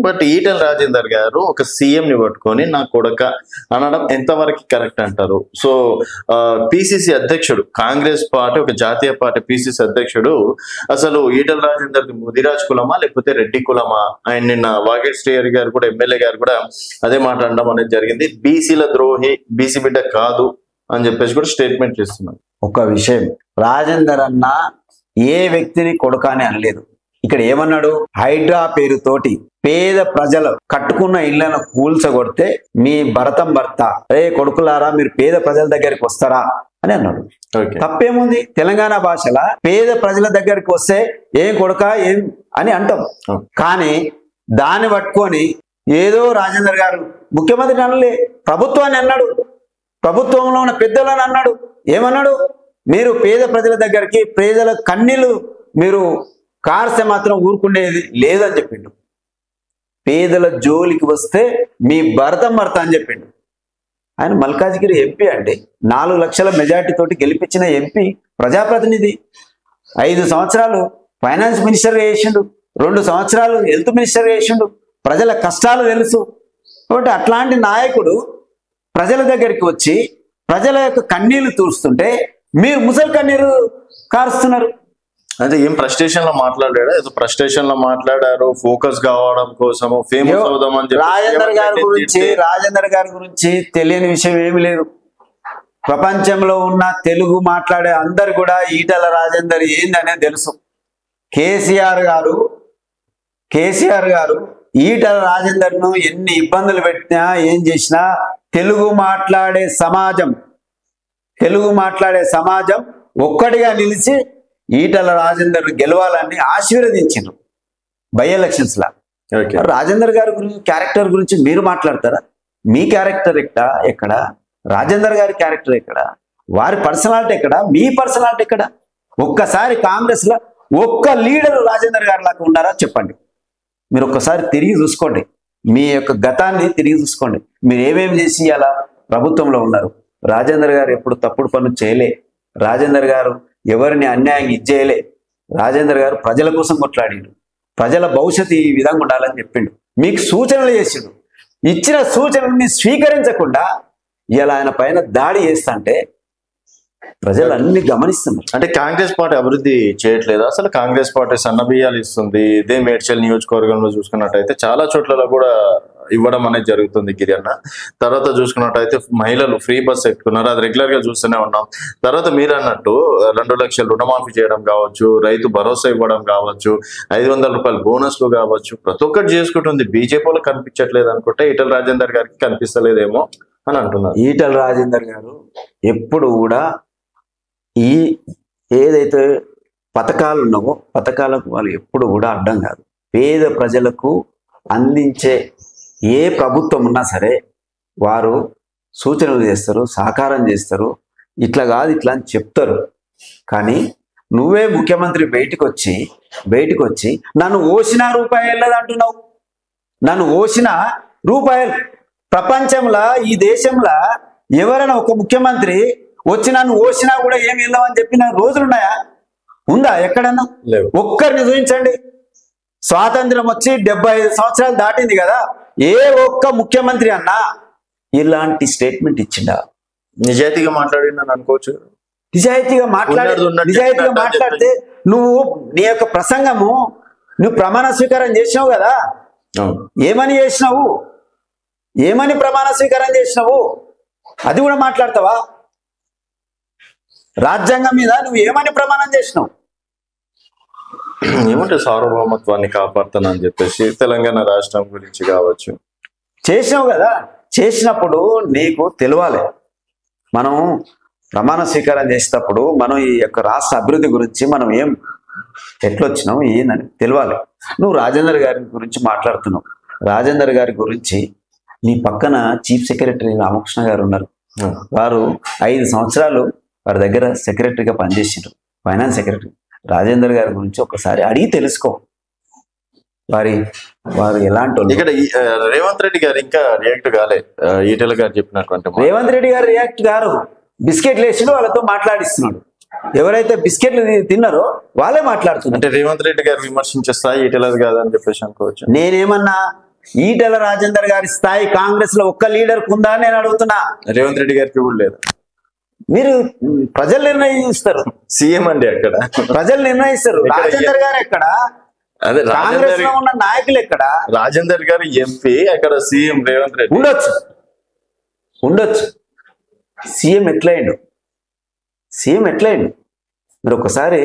But Etela Rajender గారు ఒక CM ని పట్టుకొని నా కొడక అనడం ఎంతవరకు కరెక్ట్ అంటారు? సో పిసిసి అధ్యక్షుడు, కాంగ్రెస్ పార్టీ ఒక జాతీయ పార్టీ పిసిసి అధ్యక్షుడు అసలు ఈటెల రాజేందర్ ముదిరాజ్ కులమా లేకపోతే రెడ్డి కులమా? ఆయన నిన్న వాగేట్ శ్రీహరి గారు కూడా, ఎమ్మెల్యే గారు కూడా అదే మాట అనడం అనేది జరిగింది. బీసీల ద్రోహి, బీసీ బిడ్డ కాదు అని చెప్పేసి కూడా స్టేట్మెంట్ ఇస్తున్నారు. ఒక విషయం, రాజేందర్ అన్న ఏ వ్యక్తిని కొడుక అని అనలేదు. ఇక్కడ ఏమన్నాడు? హైడ్రా పేరుతోటి పేద ప్రజలు కట్టుకున్న ఇళ్లను కూల్చగొడితే మీ భరతం భర్త, రే కొడుకులారా మీరు పేద ప్రజల దగ్గరికి వస్తారా అని అన్నాడు. తప్పేముంది? తెలంగాణ భాషలో పేద ప్రజల దగ్గరికి వస్తే ఏం కొడుక ఏం అని అంటాం. కానీ దాన్ని పట్టుకొని ఏదో రాజేందర్ గారు ముఖ్యమంత్రి అనలే, ప్రభుత్వాన్ని అన్నాడు, ప్రభుత్వంలో ఉన్న పెద్దలను అన్నాడు. ఏమన్నాడు? మీరు పేద ప్రజల దగ్గరికి, పేదల కన్నీళ్లు మీరు కార్సే మాత్రం ఊరుకునేది లేదని చెప్పిండు. పేదల జోలికి వస్తే మీ భరతం అని చెప్పిండు. ఆయన మల్కాజ్గిరి ఎంపీ అండి, 4 లక్షల మెజార్టీ తోటి గెలిపించిన ఎంపీ, ప్రజాప్రతినిధి. 5 సంవత్సరాలు ఫైనాన్స్ మినిస్టర్గా చేసిండు, 2 సంవత్సరాలు హెల్త్ మినిస్టర్గా చేసిండు. ప్రజల కష్టాలు తెలుసు. కాబట్టి అట్లాంటి నాయకుడు ప్రజల దగ్గరికి వచ్చి ప్రజల యొక్క కన్నీళ్లు తూరుస్తుంటే మీరు ముసలి కన్నీరు కారుస్తున్నారు. అంటే ఏం ఫ్రస్ట్రేషన్ లో మాట్లాడాడా? ఏదో ఫ్రస్ట్రేషన్ లో మాట్లాడారు, ఫోకస్ కావడం కోసము, ఫేమస్ అవుదాం అని చెప్పి. రాజేందర్ గారి గురించి తెలియని విషయం ఏమి లేదు. ప్రపంచంలో ఉన్న తెలుగు మాట్లాడే అందరు కూడా ఈటెల రాజేందర్ ఏందనే తెలుసు. కేసీఆర్ గారు ఈటెల రాజేందర్ ను ఎన్ని ఇబ్బందులు పెట్టినా ఏం చేసినా తెలుగు మాట్లాడే సమాజం ఒక్కటిగా నిలిచి ఈటెల రాజేందర్ గెలవాలని ఆశీర్వదించారు బై ఎలక్షన్స్ లా. రాజేందర్ గారి గురించి, క్యారెక్టర్ గురించి మీరు మాట్లాడతారా? మీ క్యారెక్టర్ ఎక్కడ? రాజేందర్ గారి క్యారెక్టర్ ఎక్కడ? వారి పర్సనాలిటీ ఎక్కడ? మీ పర్సనాలిటీ ఎక్కడ? ఒక్కసారి కాంగ్రెస్ లో ఒక్క లీడర్ రాజేందర్ గారి లాగా ఉన్నారా చెప్పండి. మీరు ఒక్కసారి తిరిగి చూసుకోండి, మీ యొక్క గతాన్ని తిరిగి చూసుకోండి. మీరు ఏమేమి చేసి అలా ప్రభుత్వంలో ఉన్నారు? రాజేందర్ గారు ఎప్పుడు తప్పుడు పనులు చేయలే. రాజేందర్ గారు ఎవరిని అన్యాయం ఇచ్చేయలే. రాజేందర్ గారు ప్రజల కోసం కొట్లాడిండు, ప్రజల భవిష్యత్తు ఈ విధంగా ఉండాలని చెప్పిండు, మీకు సూచనలు చేసిండు. ఇచ్చిన సూచనల్ని స్వీకరించకుండా ఇలా ఆయన పైన దాడి చేస్తుంటే ప్రజలు అన్ని గమనిస్తున్నారు. అంటే కాంగ్రెస్ పార్టీ అభివృద్ధి చేయట్లేదు. అసలు కాంగ్రెస్ పార్టీ సన్నబియ్యాలు ఇస్తుంది. ఇదే మేడ్చల్ నియోజకవర్గంలో చూసుకున్నట్టయితే చాలా చోట్ల కూడా ఇవ్వడం అనేది జరుగుతుంది గిరియన్న. తర్వాత చూసుకున్నట్టయితే మహిళలు ఫ్రీ బస్ ఎక్కుతున్నారు, అది రెగ్యులర్ గా చూస్తూనే ఉన్నాం. తర్వాత మీరు అన్నట్టు 2 లక్షలు రుణమాఫీ చేయడం కావచ్చు, రైతు భరోసా ఇవ్వడం కావచ్చు, 500 రూపాయలు బోనస్లు కావచ్చు, ప్రతి ఒక్కటి చేసుకుంటుంది. బీజేపీలో కనిపించట్లేదు అనుకుంటే ఈటెల రాజేందర్ గారికి కనిపిస్తలేదేమో అని అంటున్నారు. ఈటెల రాజేందర్ గారు ఎప్పుడు కూడా ఈ ఏదైతే పథకాలు ఉన్నావో పథకాలకు వాళ్ళు ఎప్పుడు కూడా అడ్డం కాదు. పేద ప్రజలకు అందించే ఏ ప్రభుత్వం ఉన్నా సరే వారు సూచనలు చేస్తారు, సహకారం చేస్తారు. ఇట్లా కాదు ఇట్లా అని చెప్తారు. కానీ నువ్వే ముఖ్యమంత్రి బయటికి వచ్చి నన్ను ఓసిన రూపాయి వెళ్ళదు అంటున్నావు. నన్ను ఓసిన రూపాయలు ప్రపంచంలో, ఈ దేశంలో ఎవరైనా ఒక ముఖ్యమంత్రి వచ్చి నన్ను ఓసినా కూడా ఏమి వెళ్ళవని చెప్పిన రోజులున్నాయా? ఉందా ఎక్కడన్నా? ఒక్కరిని చూపించండి. స్వాతంత్రం వచ్చి 75 సంవత్సరాలు దాటింది కదా, ఏ ఒక్క ముఖ్యమంత్రి అన్నా ఇలాంటి స్టేట్మెంట్ ఇచ్చిండా? నిజాయితీగా మాట్లాడిందని అనుకోవచ్చు. నిజాయితీగా మాట్లాడితే నువ్వు నీ యొక్క ప్రసంగము నువ్వు ప్రమాణ స్వీకారం చేసినావు కదా, ఏమని చేసినావు? ఏమని ప్రమాణ స్వీకారం చేసినావు? అది కూడా మాట్లాడతావా? రాజ్యాంగం మీద నువ్వు ఏమని ప్రమాణం చేసినావు? ఏమంటే సార్వభౌమత్వాన్ని కాపాడుతానని చెప్పేసి తెలంగాణ రాష్ట్రం గురించి కావచ్చు చేసినావు కదా. చేసినప్పుడు నీకు తెలియాలి. మనం ప్రమాణ స్వీకారం చేసేటప్పుడు మనం ఈ యొక్క రాష్ట్ర అభివృద్ధి గురించి మనం ఎట్లొచ్చినాం ఏందని తెలియాలి. నువ్వు రాజేందర్ గారి గురించి మాట్లాడుతున్నావు. రాజేందర్ గారి గురించి నీ పక్కన చీఫ్ సెక్రటరీ రామకృష్ణ గారు ఉన్నారు. వారు 5 సంవత్సరాలు వారి దగ్గర సెక్రటరీగా పనిచేసారు, ఫైనాన్స్ సెక్రటరీ. రాజేందర్ గారి గురించి ఒకసారి అడిగి తెలుసుకో. వారు ఎలాంటి ఇక్కడ రేవంత్ రెడ్డి గారు ఇంకా రియాక్ట్ కాలే. ఈటెల గారు చెప్పినటువంటి రేవంత్ రెడ్డి గారు రియాక్ట్ గారు బిస్కెట్లు వేసి వాళ్ళతో మాట్లాడిస్తున్నాడు. ఎవరైతే బిస్కెట్లు తిన్నారో వాళ్ళే మాట్లాడుతున్నారు. అంటే రేవంత్ రెడ్డి గారు విమర్శించే స్థాయి ఈటెల కాదని చెప్పేసి అనుకోవచ్చు. నేనేమన్నా ఈటెల రాజేందర్ గారి స్థాయి కాంగ్రెస్ లో ఒక్క లీడర్ ఉందా అని నేను అడుగుతున్నా. రేవంత్ రెడ్డి గారికి కూడా లేదు. మీరు ప్రజలు నిర్ణయిస్తారు, సీఎం అండి అక్కడ, ప్రజలు నిర్ణయిస్తారు. రాజేందర్ గారు ఎక్కడ? అదే కాంగ్రెస్ లో ఉన్న నాయకులు ఎక్కడ? రాజేందర్ గారు ఎంపీ, అక్కడ సీఎం రేవంత్ రెడ్డి. ఉండొచ్చు. సీఎం ఎట్లయిండు? మీరు ఒకసారి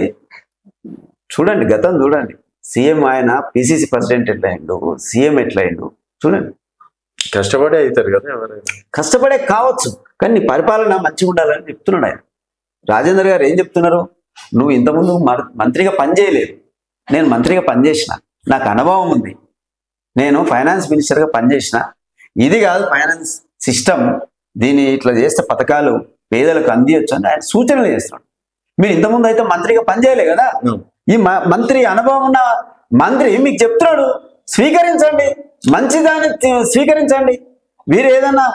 చూడండి, గతం చూడండి. సీఎం ఆయన పిసిసి ప్రెసిడెంట్ ఎట్లయిండు, సీఎం ఎట్లయిండు చూడండి. కష్టపడే అవుతారు కదా ఎవరైనా. కష్టపడే కావచ్చు, కానీ నీ పరిపాలన మంచిగా ఉండాలని చెప్తున్నాడు ఆయన. రాజేందర్ గారు ఏం చెప్తున్నారు? నువ్వు ఇంతకుముందు మంత్రిగా పనిచేయలేదు, నేను మంత్రిగా పనిచేసిన, నాకు అనుభవం ఉంది, నేను ఫైనాన్స్ మినిస్టర్గా పనిచేసిన, ఇది కాదు ఫైనాన్స్ సిస్టమ్, దీన్ని ఇట్లా చేస్తే పథకాలు పేదలకు అందియొచ్చు అని ఆయన సూచనలు చేస్తున్నాడు. మీరు ఇంతకుముందు అయితే మంత్రిగా పనిచేయలే కదా, ఈ మంత్రి అనుభవం ఉన్న మంత్రి మీకు చెప్తున్నాడు, స్వీకరించండి, మంచిదాన్ని స్వీకరించండి. మీరు ఏదన్నా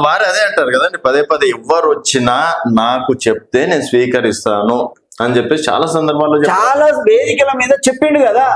వారు అదే అంటారు కదండి, పదే పదే ఎవరు వచ్చినా నాకు చెప్తే నేను స్వీకరిస్తాను అని చెప్పేసి చాలా సందర్భాల్లో చాలా వేదికల మీద చెప్పిండు కదా.